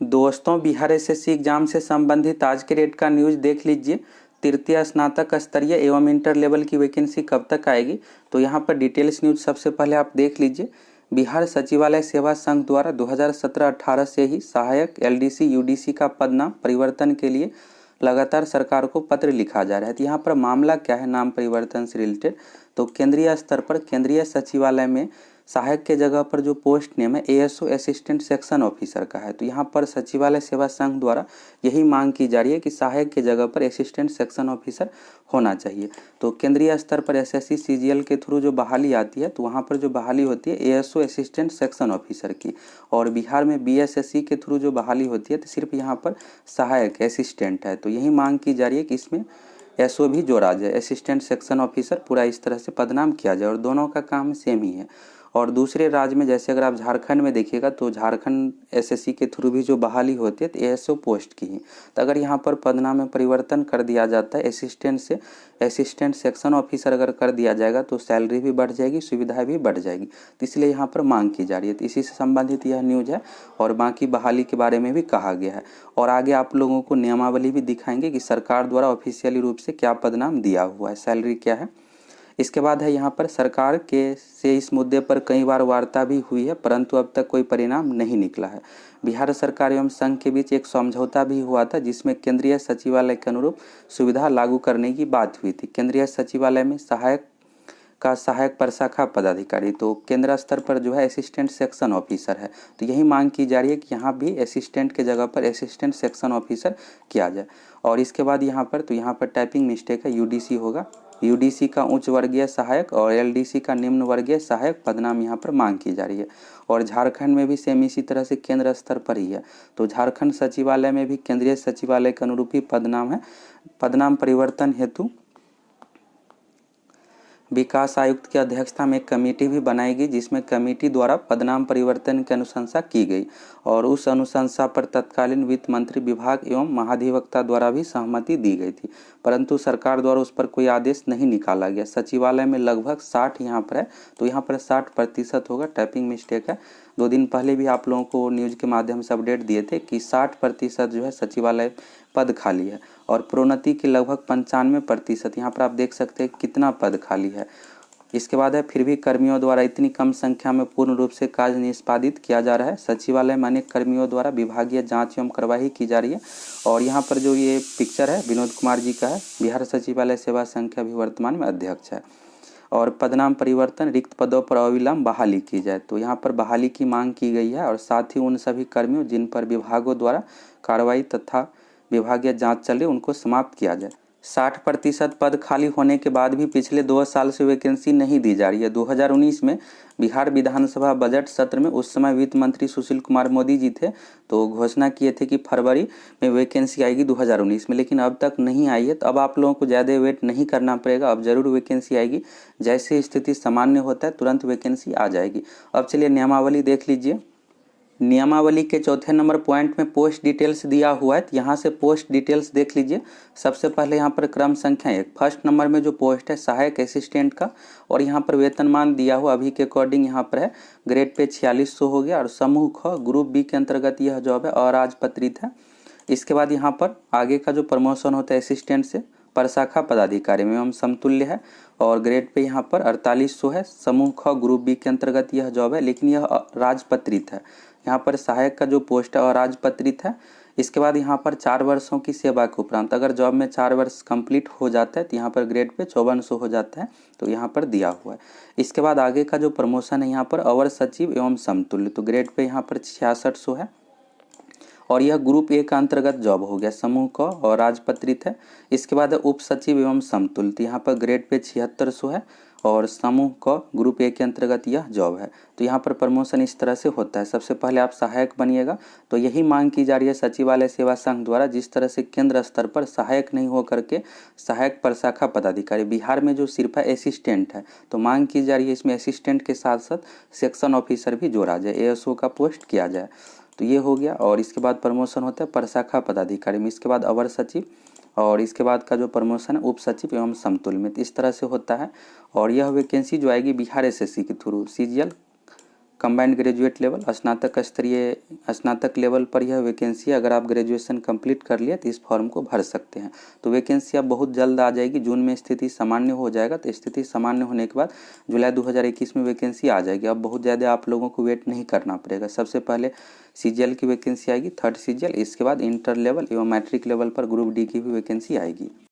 दोस्तों, Bihar SSC exam से संबंधित आज के डेट का न्यूज देख लीजिए। तृतीय स्नातक स्तरीय एवं इंटर लेवल की वैकेंसी कब तक आएगी, तो यहाँ पर डिटेल्स न्यूज सबसे पहले आप देख लीजिए। बिहार सचिवालय सेवा संघ द्वारा 2017-18 से ही सहायक एलडीसी यूडीसी का पद नाम परिवर्तन के लिए लगातार सरकार को पत्र लिखा जा रहा है। तो यहाँ पर मामला क्या है नाम परिवर्तन से रिलेटेड, तो केंद्रीय स्तर पर केंद्रीय सचिवालय में सहायक के जगह पर जो पोस्ट नेम है एएसओ असिस्टेंट सेक्शन ऑफिसर का है। तो यहाँ पर सचिवालय सेवा संघ द्वारा यही मांग की जा रही है कि सहायक के जगह पर असिस्टेंट सेक्शन ऑफिसर होना चाहिए। तो केंद्रीय स्तर पर एसएससी सीजीएल के थ्रू जो बहाली आती है, तो वहाँ पर जो बहाली होती है एएसओ असिस्टेंट सेक्शन ऑफिसर की, और बिहार में बीएसएससी के थ्रू जो बहाली होती है तो सिर्फ यहाँ पर सहायक असिस्टेंट है। तो यही मांग की जा रही है कि इसमें एसओ भी जोड़ा जाए, असिस्टेंट सेक्शन ऑफिसर पूरा इस तरह से पदनाम किया जाए, और दोनों का काम सेम ही है। और दूसरे राज्य में जैसे अगर आप झारखंड में देखिएगा तो झारखंड एसएससी के थ्रू भी जो बहाली होती है तो एएसओ पोस्ट की है। तो अगर यहाँ पर पदनाम में परिवर्तन कर दिया जाता है असिस्टेंट से असिस्टेंट सेक्शन ऑफिसर अगर कर दिया जाएगा तो सैलरी भी बढ़ जाएगी, सुविधाएं भी बढ़ जाएगी। तो इसलिए यहाँ पर मांग की जा रही है। तो इसी से संबंधित यह न्यूज है, और बाकी बहाली के बारे में भी कहा गया है। और आगे आप लोगों को नियमावली भी दिखाएंगे कि सरकार द्वारा ऑफिशियली रूप से क्या पदनाम दिया हुआ है, सैलरी क्या है। इसके बाद है यहाँ पर सरकार के से इस मुद्दे पर कई बार वार्ता भी हुई है, परंतु अब तक कोई परिणाम नहीं निकला है। बिहार सरकार एवं संघ के बीच एक समझौता भी हुआ था जिसमें केंद्रीय सचिवालय के अनुरूप सुविधा लागू करने की बात हुई थी। केंद्रीय सचिवालय में सहायक प्रशाखा पदाधिकारी, तो केंद्र स्तर पर जो है असिस्टेंट सेक्शन ऑफिसर है। तो यही मांग की जा रही है कि यहाँ भी असिस्टेंट के जगह पर असिस्टेंट सेक्शन ऑफिसर किया जाए। और इसके बाद यहाँ पर टाइपिंग मिस्टेक है, यूडीसी होगा। यूडीसी का उच्च वर्गीय सहायक और एलडीसी का निम्न वर्गीय सहायक पदनाम यहाँ पर मांग की जा रही है। और झारखंड में भी सेम इसी तरह से केंद्र स्तर पर ही है। तो झारखंड सचिवालय में भी केंद्रीय सचिवालय के अनुरूप ही पदनाम है। पदनाम परिवर्तन हेतु विकास आयुक्त की अध्यक्षता में एक कमेटी भी बनाएगी, जिसमें कमेटी द्वारा पदनाम परिवर्तन की अनुशंसा की गई, और उस अनुशंसा पर तत्कालीन वित्त मंत्री विभाग एवं महाधिवक्ता द्वारा भी सहमति दी गई थी, परंतु सरकार द्वारा उस पर कोई आदेश नहीं निकाला गया। सचिवालय में लगभग 60 यहाँ पर है, तो यहाँ पर 60% होगा, टाइपिंग मिस्टेक है। 2 दिन पहले भी आप लोगों को न्यूज के माध्यम से अपडेट दिए थे कि 60% जो है सचिवालय पद खाली है, और प्रोन्नति के लगभग 95%। यहाँ पर आप देख सकते हैं कितना पद खाली है। इसके बाद है फिर भी कर्मियों द्वारा इतनी कम संख्या में पूर्ण रूप से कार्य निष्पादित किया जा रहा है। सचिवालय में अनेक कर्मियों द्वारा विभागीय जांच एवं कार्यवाही की जा रही है। और यहाँ पर जो ये पिक्चर है विनोद कुमार जी का है, बिहार सचिवालय सेवा संघ के अभी वर्तमान में अध्यक्ष है। और पदनाम परिवर्तन, रिक्त पदों पर अविलंब बहाली की जाए, तो यहाँ पर बहाली की मांग की गई है। और साथ ही उन सभी कर्मियों जिन पर विभागों द्वारा कार्रवाई तथा विभागीय जांच चल रही उनको समाप्त किया जाए। 60% पद खाली होने के बाद भी पिछले 2 साल से वैकेंसी नहीं दी जा रही है। 2019 में बिहार विधानसभा बजट सत्र में उस समय वित्त मंत्री सुशील कुमार मोदी जी थे, तो घोषणा किए थे कि फरवरी में वैकेंसी आएगी 2019 में, लेकिन अब तक नहीं आई है। तो अब आप लोगों को ज़्यादा वेट नहीं करना पड़ेगा, अब जरूर वैकेंसी आएगी। जैसे स्थिति सामान्य होता है तुरंत वैकेंसी आ जाएगी। अब चलिए नियमावली देख लीजिए। नियमावली के चौथे नंबर पॉइंट में पोस्ट डिटेल्स दिया हुआ है, तो यहाँ से पोस्ट डिटेल्स देख लीजिए। सबसे पहले यहाँ पर क्रम संख्या 1 फर्स्ट नंबर में जो पोस्ट है सहायक असिस्टेंट का, और यहाँ पर वेतनमान दिया हुआ अभी के अकॉर्डिंग यहाँ पर है ग्रेड पे 4600 हो गया। और समूह ख ग्रुप बी के अंतर्गत यह जॉब है और राजपत्रित है। इसके बाद यहाँ पर आगे का जो प्रमोशन होता है असिस्टेंट से प्रशाखा पदाधिकारी में एवं समतुल्य है, और ग्रेड पे यहाँ पर 4800 है। समूह ख ग्रुप बी के अंतर्गत यह जॉब है, लेकिन यह राजपत्रित है। यहाँ पर सहायक का जो पोस्ट है और राजपत्रित है। इसके बाद यहाँ पर 4 वर्षों की सेवा के उपरांत अगर जॉब में 4 वर्ष कंप्लीट हो जाता है तो यहाँ पर ग्रेड पे 5400 हो जाता है, तो यहाँ पर दिया हुआ है। इसके बाद आगे का जो प्रमोशन है यहाँ पर अवर सचिव एवं समतुल्य, तो ग्रेड पे यहाँ पर 6600 है, और यह ग्रुप ए का अंतर्गत जॉब हो गया, समूह का और राजपत्रित है। इसके बाद उप सचिव एवं समतुल्य, तो यहाँ पर ग्रेड पे 7600 है, और समूह का ग्रुप ए के अंतर्गत यह जॉब है। तो यहाँ पर प्रमोशन इस तरह से होता है। सबसे पहले आप सहायक बनिएगा, तो यही मांग की जा रही है सचिवालय सेवा संघ द्वारा। जिस तरह से केंद्र स्तर पर सहायक नहीं हो करके सहायक प्रशाखा पदाधिकारी, बिहार में जो सिर्फ है असिस्टेंट है, तो मांग की जा रही है इसमें असिस्टेंट के साथ साथ सेक्शन ऑफिसर भी जोड़ा जाए, एएसओ का पोस्ट किया जाए। तो ये हो गया। और इसके बाद प्रमोशन होता है प्रशाखा पदाधिकारी में, इसके बाद अवर सचिव, और इसके बाद का जो प्रमोशन है उप सचिव एवं समतुल्य में। तो इस तरह से होता है। और यह वैकेंसी जो आएगी बिहार एसएससी के through CGL combined graduate level स्नातक लेवल पर यह वैकेंसी, अगर आप ग्रेजुएशन कंप्लीट कर लिए तो इस फॉर्म को भर सकते हैं। तो वैकेंसी अब बहुत जल्द आ जाएगी, जून में स्थिति सामान्य हो जाएगा। तो स्थिति सामान्य होने के बाद जुलाई 2021 में वैकेंसी आ जाएगी। अब बहुत ज़्यादा आप लोगों को वेट नहीं करना पड़ेगा। सबसे पहले सीजीएल की वैकेंसी आएगी, 3rd सीजीएल, इसके बाद इंटर लेवल एवं मैट्रिक लेवल पर ग्रुप डी की भी वैकेंसी आएगी।